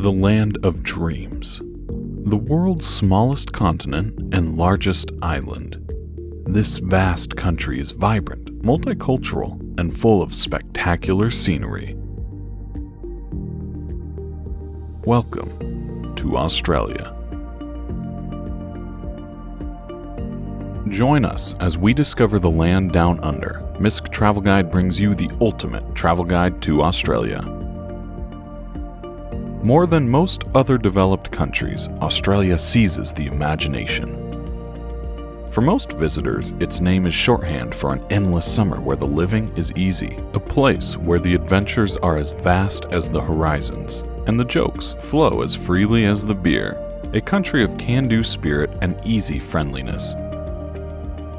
The land of dreams. The world's smallest continent and largest island. This vast country is vibrant, multicultural, and full of spectacular scenery. Welcome to Australia. Join us as we discover the land down under. Misc Travel Guide brings you the ultimate travel guide to Australia. More than most other developed countries, Australia seizes the imagination. For most visitors, its name is shorthand for an endless summer where the living is easy, a place where the adventures are as vast as the horizons, and the jokes flow as freely as the beer, a country of can-do spirit and easy friendliness.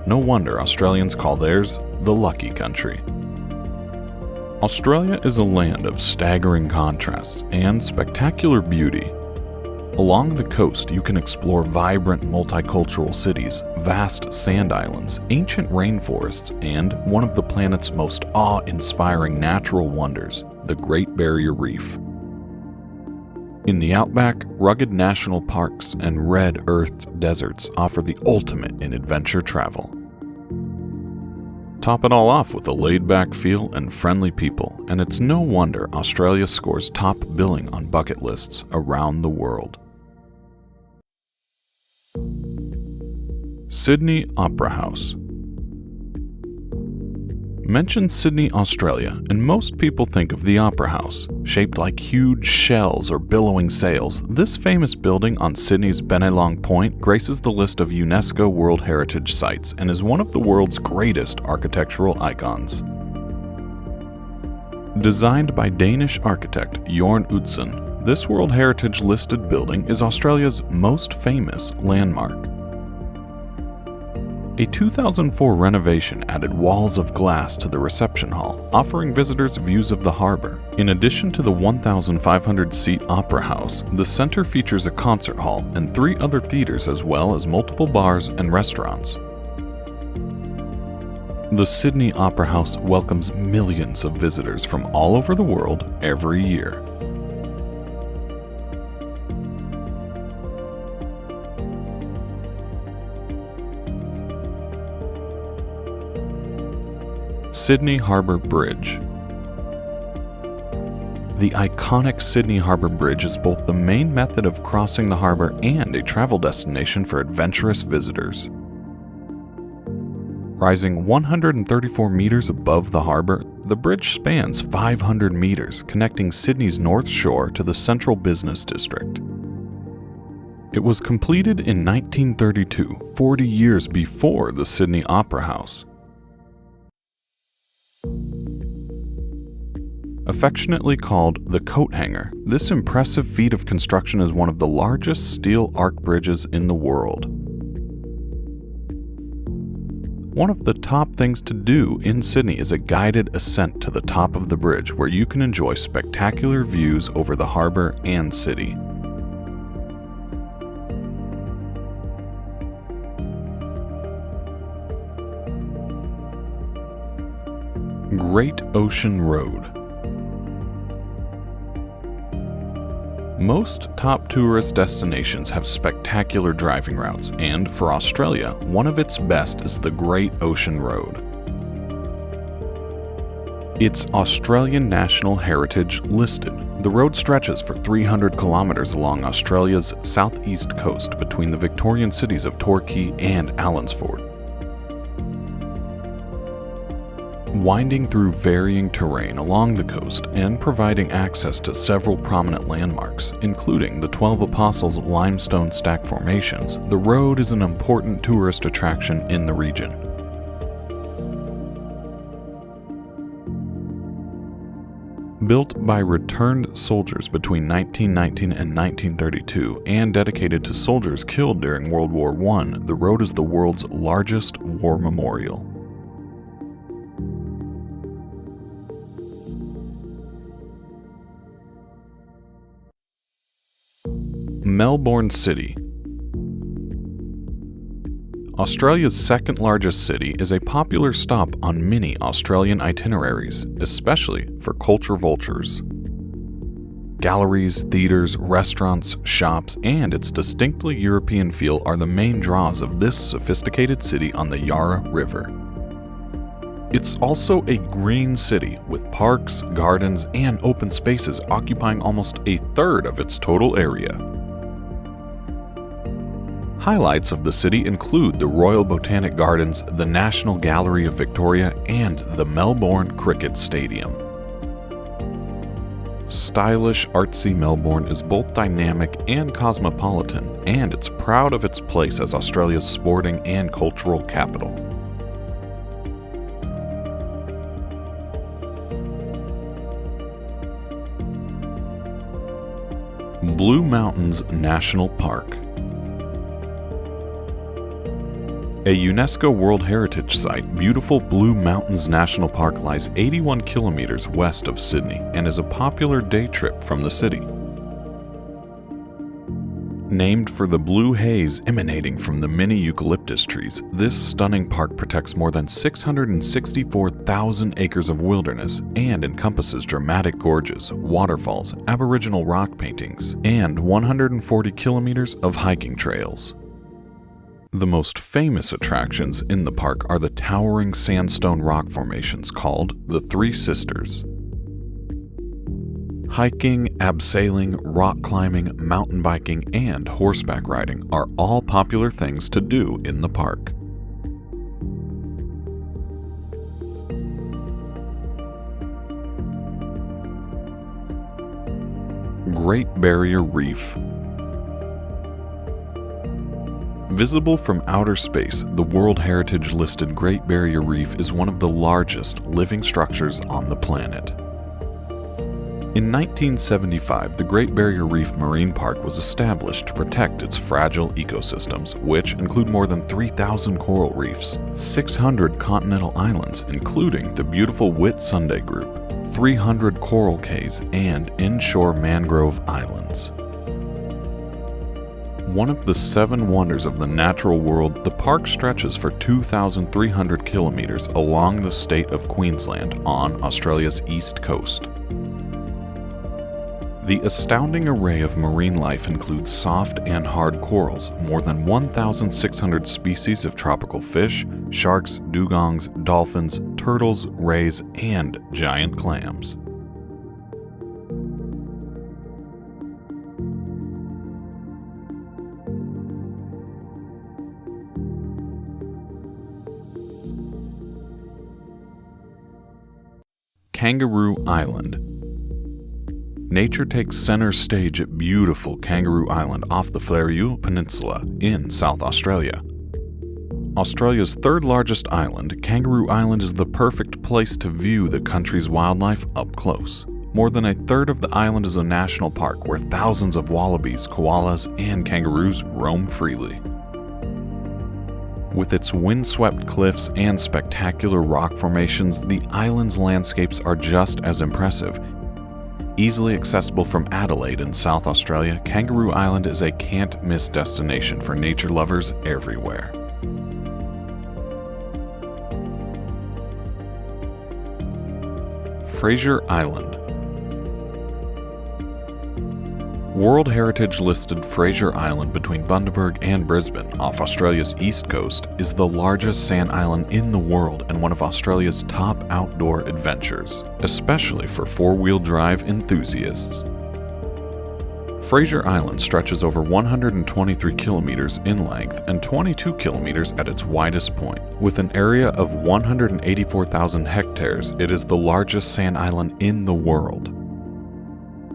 No wonder Australians call theirs the lucky country. Australia is a land of staggering contrasts and spectacular beauty. Along the coast, you can explore vibrant multicultural cities, vast sand islands, ancient rainforests, and one of the planet's most awe-inspiring natural wonders, the Great Barrier Reef. In the outback, rugged national parks and red-earthed deserts offer the ultimate in adventure travel. Top it all off with a laid-back feel and friendly people, and it's no wonder Australia scores top billing on bucket lists around the world. Sydney Opera House. Mention Sydney, Australia, and most people think of the Opera House. Shaped like huge shells or billowing sails, this famous building on Sydney's Bennelong Point graces the list of UNESCO World Heritage Sites and is one of the world's greatest architectural icons. Designed by Danish architect Jorn Utzon, this World Heritage listed building is Australia's most famous landmark. A 2004 renovation added walls of glass to the reception hall, offering visitors views of the harbour. In addition to the 1,500-seat Opera House, the centre features a concert hall and 3 other theatres as well as multiple bars and restaurants. The Sydney Opera House welcomes millions of visitors from all over the world every year. Sydney Harbour Bridge. The iconic Sydney Harbour Bridge is both the main method of crossing the harbour and a travel destination for adventurous visitors. Rising 134 meters above the harbour, the bridge spans 500 meters, connecting Sydney's North Shore to the central business district. It was completed in 1932, 40 years before the Sydney Opera House. Affectionately called the coat hanger, this impressive feat of construction is one of the largest steel arch bridges in the world. One of the top things to do in Sydney is a guided ascent to the top of the bridge where you can enjoy spectacular views over the harbour and city. Great Ocean Road. Most top tourist destinations have spectacular driving routes, and for Australia, one of its best is the Great Ocean Road. It's Australian National Heritage listed. The road stretches for 300 kilometers along Australia's southeast coast between the Victorian cities of Torquay and Allansford. Winding through varying terrain along the coast and providing access to several prominent landmarks, including the 12 Apostles limestone stack formations, the road is an important tourist attraction in the region. Built by returned soldiers between 1919 and 1932 and dedicated to soldiers killed during World War I, the road is the world's largest war memorial. Melbourne City. Australia's second largest city is a popular stop on many Australian itineraries, especially for culture vultures. Galleries, theaters, restaurants, shops, and its distinctly European feel are the main draws of this sophisticated city on the Yarra River. It's also a green city with parks, gardens, and open spaces occupying almost a third of its total area. Highlights of the city include the Royal Botanic Gardens, the National Gallery of Victoria, and the Melbourne Cricket Stadium. Stylish, artsy Melbourne is both dynamic and cosmopolitan, and it's proud of its place as Australia's sporting and cultural capital. Blue Mountains National Park. A UNESCO World Heritage Site, beautiful Blue Mountains National Park lies 81 kilometers west of Sydney and is a popular day trip from the city. Named for the blue haze emanating from the many eucalyptus trees, this stunning park protects more than 664,000 acres of wilderness and encompasses dramatic gorges, waterfalls, Aboriginal rock paintings, and 140 kilometers of hiking trails. The most famous attractions in the park are the towering sandstone rock formations called the Three Sisters. Hiking, abseiling, rock climbing, mountain biking, and horseback riding are all popular things to do in the park. Great Barrier Reef. Visible from outer space, the World Heritage-listed Great Barrier Reef is one of the largest living structures on the planet. In 1975, the Great Barrier Reef Marine Park was established to protect its fragile ecosystems, which include more than 3,000 coral reefs, 600 continental islands, including the beautiful Whitsunday Group, 300 coral cays, and inshore mangrove islands. One of the 7 wonders of the natural world, the park stretches for 2,300 kilometers along the state of Queensland on Australia's east coast. The astounding array of marine life includes soft and hard corals, more than 1,600 species of tropical fish, sharks, dugongs, dolphins, turtles, rays, and giant clams. Kangaroo Island. Nature takes center stage at beautiful Kangaroo Island off the Fleurieu Peninsula in South Australia. Australia's third largest island, Kangaroo Island is the perfect place to view the country's wildlife up close. More than a third of the island is a national park where thousands of wallabies, koalas, and kangaroos roam freely. With its windswept cliffs and spectacular rock formations, the island's landscapes are just as impressive. Easily accessible from Adelaide in South Australia, Kangaroo Island is a can't-miss destination for nature lovers everywhere. Fraser Island. World Heritage listed Fraser Island between Bundaberg and Brisbane off Australia's east coast is the largest sand island in the world and one of Australia's top outdoor adventures, especially for four-wheel drive enthusiasts. Fraser Island stretches over 123 kilometers in length and 22 kilometers at its widest point. With an area of 184,000 hectares, it is the largest sand island in the world.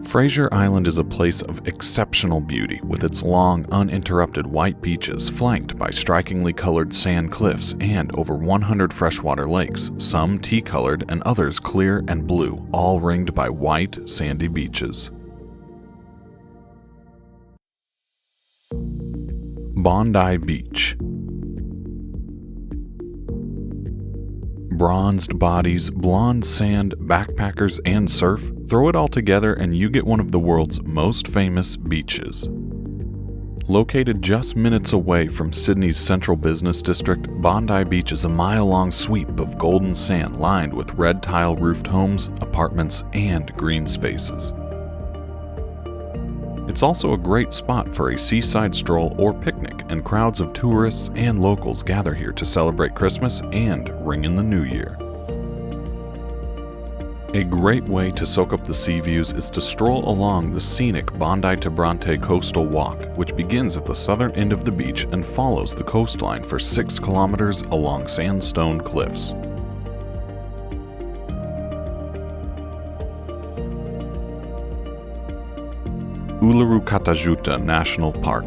Fraser Island is a place of exceptional beauty with its long, uninterrupted white beaches flanked by strikingly colored sand cliffs and over 100 freshwater lakes, some tea-colored and others clear and blue, all ringed by white, sandy beaches. Bondi Beach. Bronzed bodies, blonde sand, backpackers, and surf, throw it all together and you get one of the world's most famous beaches. Located just minutes away from Sydney's central business district, Bondi Beach is a mile-long sweep of golden sand lined with red tile-roofed homes, apartments, and green spaces. It's also a great spot for a seaside stroll or picnic, and crowds of tourists and locals gather here to celebrate Christmas and ring in the New Year. A great way to soak up the sea views is to stroll along the scenic Bondi to Bronte coastal walk, which begins at the southern end of the beach and follows the coastline for 6 kilometers along sandstone cliffs. Uluru-Kata-Tjuta National Park.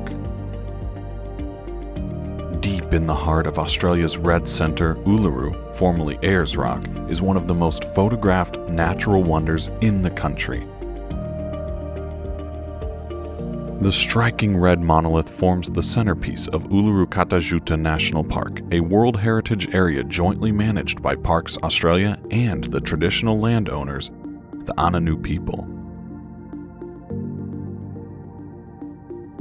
Deep in the heart of Australia's Red Centre, Uluru, formerly Ayers Rock, is one of the most photographed natural wonders in the country. The striking red monolith forms the centerpiece of Uluru-Kata-Tjuta National Park, a World Heritage Area jointly managed by Parks Australia and the traditional landowners, the Ananu people.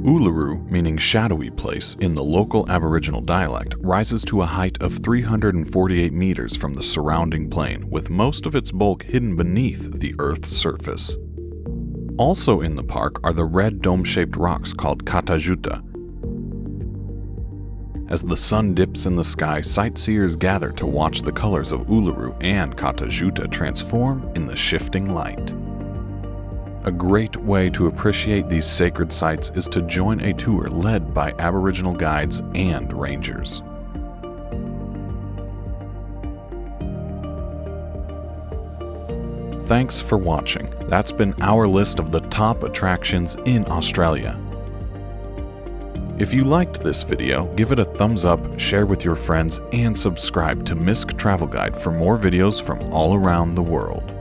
Uluru, meaning shadowy place in the local Aboriginal dialect, rises to a height of 348 meters from the surrounding plain, with most of its bulk hidden beneath the Earth's surface. Also in the park are the red dome-shaped rocks called Kata-Tjuta. As the sun dips in the sky, sightseers gather to watch the colors of Uluru and Kata-Tjuta transform in the shifting light. A great way to appreciate these sacred sites is to join a tour led by Aboriginal guides and rangers. Thanks for watching. That's been our list of the top attractions in Australia. If you liked this video, give it a thumbs up, share with your friends, and subscribe to MISC Travel Guide for more videos from all around the world.